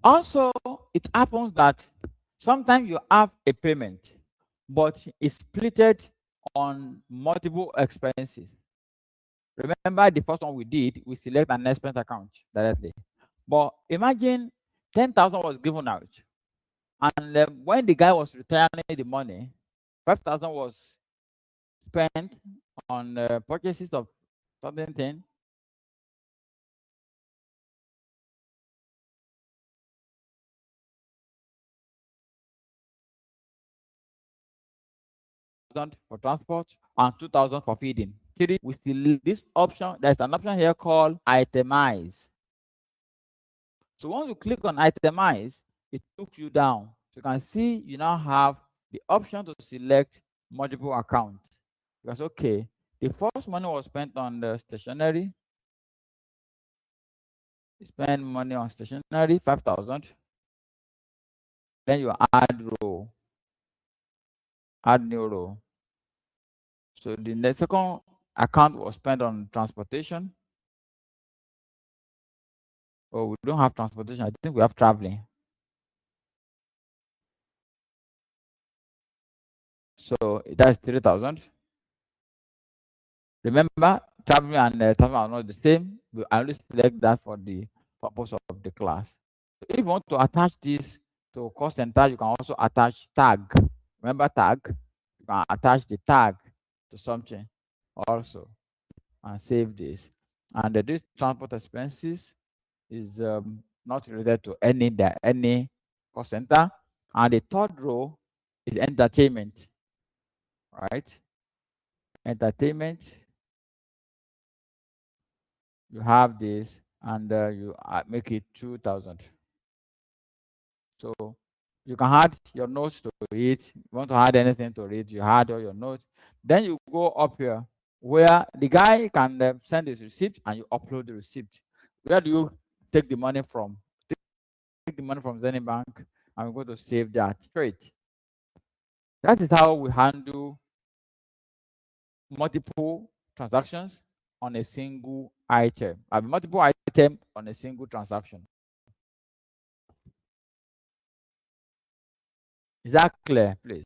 Also, it happens that sometimes you have a payment, but it's splitted on multiple expenses. Remember the first one we did, we select an expense account directly. But imagine 10,000 was given out, and when the guy was returning the money, 5,000 was spent on purchases of something thing. For transport and 2,000 for feeding. Three, we select this option. There's an option here called Itemize. So once you click on Itemize, it took you down. So you can see you now have the option to select multiple accounts. Because okay, the first money was spent on the stationery. You spend money on stationery, 5,000. Then you add row, add new row. So the second account was spent on transportation. Oh, we don't have transportation. I think we have traveling. So that's 3,000. Remember, traveling and traveling are not the same. We only select that for the purpose of the class. If you want to attach this to cost center, you can also attach tag. Remember tag? You can attach the tag to something also and save this. And this transport expenses is not related to any cost center. And the third row is entertainment, right? Entertainment, you have this, and you make it 2,000. So you can add your notes to it. You want to add anything to it, you add all your notes. Then you go up here where the guy can send his receipt and you upload the receipt. Where do you take the money from? Take the money from Zenny Bank, and we're going to save that straight. That is how we handle multiple transactions on a single item. I mean, multiple items on a single transaction. Is that clear, please?